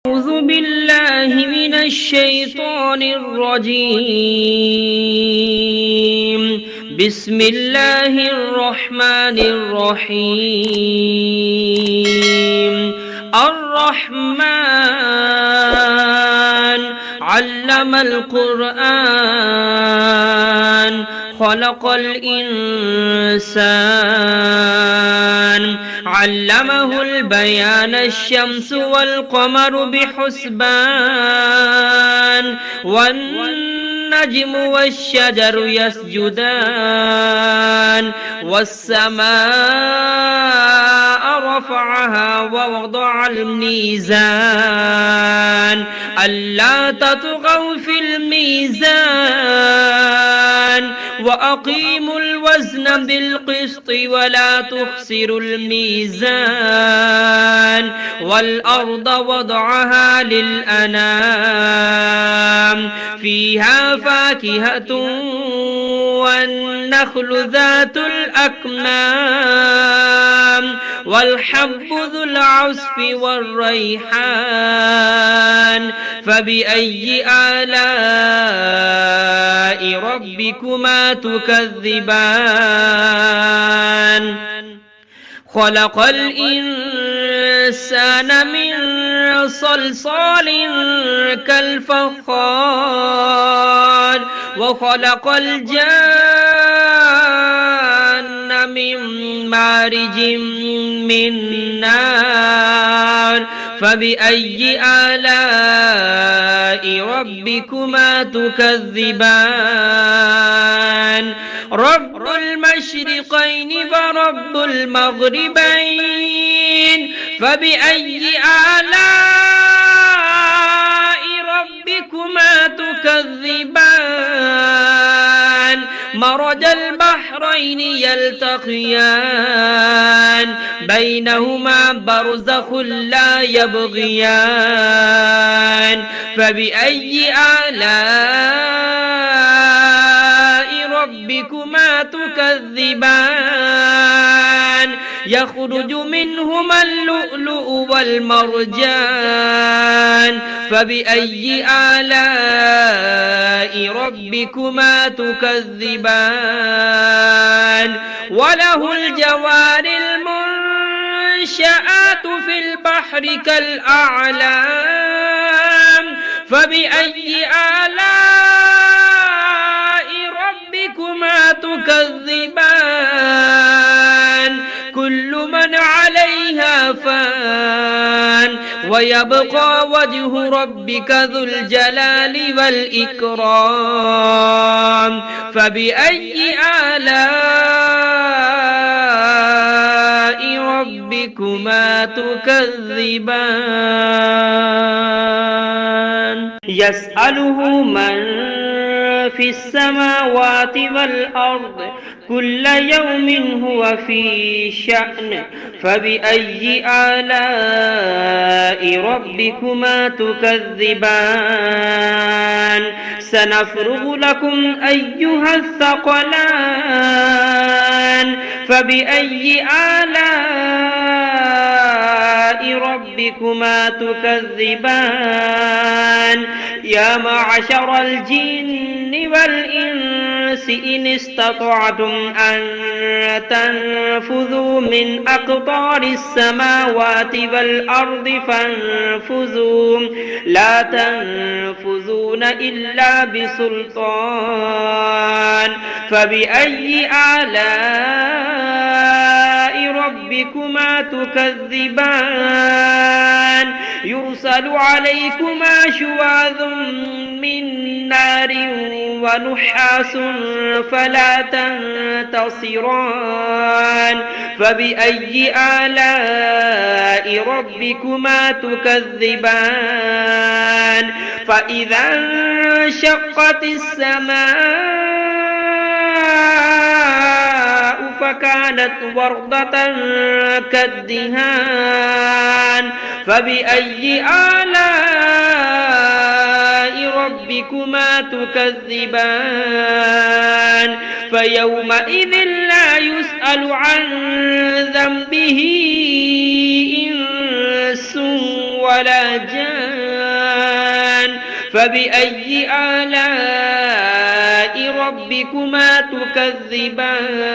أعوذ بالله من الشيطان الرجيم. بسم الله الرحمن الرحيم. الرحمن علم القرآن خلق الإنسان علمه البيان الشمس والقمر بحسبان والنجم والشجر يسجدان والسماء رفعها ووضع الميزان ألا تطغوا في الميزان وأقيموا الوزن بالقسط ولا تخسروا الميزان والأرض وضعها للأنام فيها فاكهة والنخل ذات الأكمام والحب ذو العصف والريحان فبأي آلاء ربكما تكذبان خلق الإنسان من صلصال كالفخار وخلق الجان من مارج من نار فبأي آلاء ربكما تكذبان رب المشرقين ورب المغربين فبأي آلاء ربكما تكذبان مرج البحرين يلتقيان بينهما برزخ لا يبغيان فبأي آلاء ربكما تكذبان يخرج منهما اللؤلؤ والمرجان فبأي آلاء ربكما تكذبان وله الجوار المنشآت في البحر كالأعلام فبأي آلاء ربكما تكذبان كل من عليها فان ويبقى وجه ربك ذو الجلال والإكرام فبأي آلاء ربكما تكذبان يسأله من في السماوات والأرض كل يوم هو في شأن فبأي آلاء ربكما تكذبان سنفرغ لكم أيها الثقلان فبأي آلاء ربكما تكذبان يا معشر الجن والإنس إن استطعتم أن تنفذوا من أقطار السماوات والأرض فانفذوا لا تنفذون إلا بسلطان فبأي آلاء ربكما تكذبان يرسل عليكما شواظ من نار ونحاس فلا تنتصران فبأي آلاء ربكما تكذبان فإذا انشقت السماء فكانت وردة كالدهان فبأي آلاء ربكما تكذبان فيومئذ لا يسأل عن ذنبه إنس ولا جان فبأي آلاء ربكما تكذبان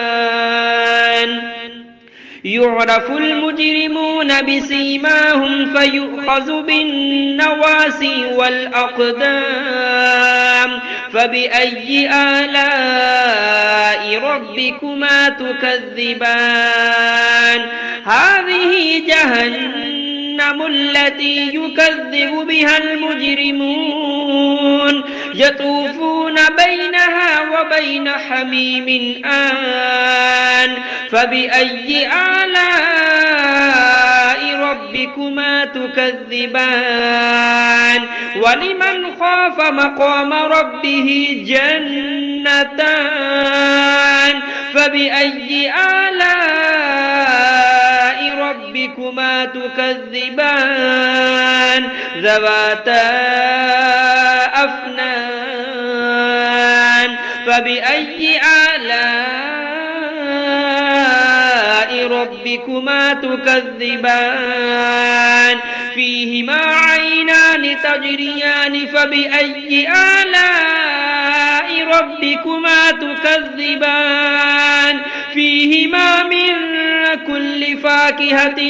يعرف المجرمون بسيماهم فيؤخذ بالنواسي والأقدام فبأي آلاء ربكما تكذبان هذه جهنم التي يكذب بها المجرمون يطوفون بينها وبين حميم آن فبأي آلاء ربكما تكذبان ولمن خاف مقام ربه جنتان فبأي آلاء ربكما تكذبان ذواتا أفنان فبأي آلاء ربكما تكذبان فيهما عينان تجريان فبأي آلاء ربكما تكذبان فيهما من كل فاكهة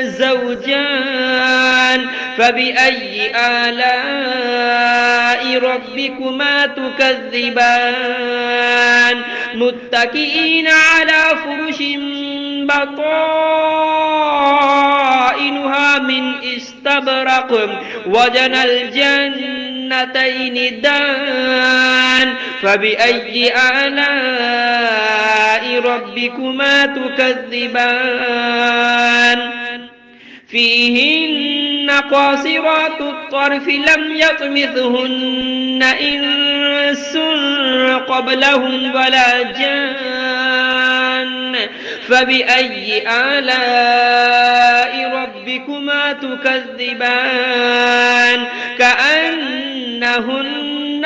زوجان فبأي آلاء ربكما تكذبان متكئين على فرش بطائنها من استبرق وجنى الجنتين دان فبأي آلاء ربكما تكذبان فيهن قاصرات الطرف لم يطمثهن إنس قبلهم ولا جان فبأي آلاء ربكما تكذبان كأنهن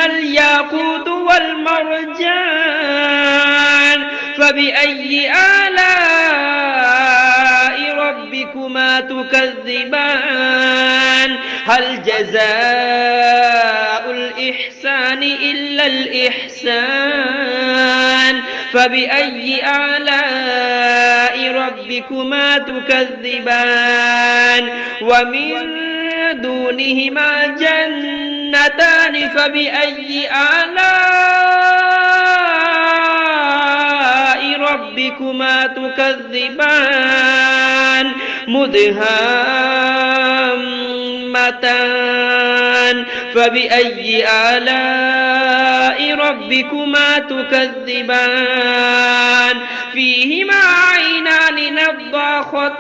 الياقوت والمرجان فبأي آلاء ربكما تكذبان هل جزاء الإحسان إلا الإحسان فبأي آلاء ربكما تكذبان ومن دونهما جنتان فبأي آلاء ربكما تكذبان مدهامتان فبأي آلاء ربكما تكذبان فيهما عينان نضاختان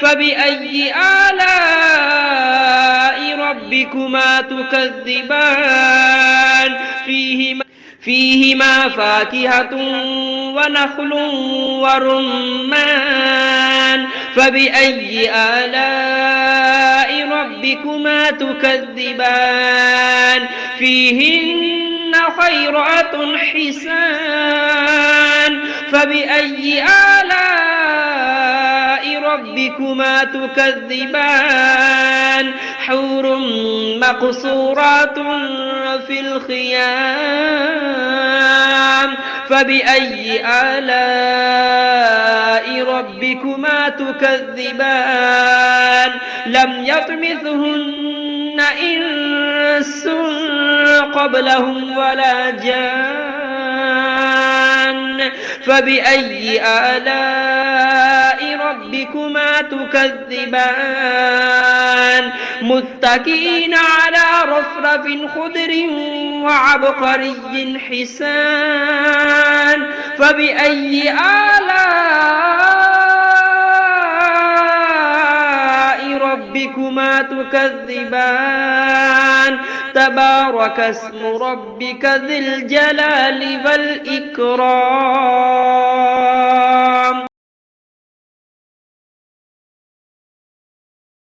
فبأي آلاء ربكما تكذبان فيهما فاكهة ونخل ورمان فبأي آلاء ربكما تكذبان فيهن خيرات حسان فبأي آلاء ربكما تكذبان حور مقصورات في الخيام فبأي آلاء ربكما تكذبان لم يطمثهن إنس قبلهم ولا جان فبأي آلاء ربكما تكذبان متكئين على رفرف خضر وعبقري حسان فبأي آلاء ربكما تكذبان تبارك اسم ربك ذي الجلال والإكرام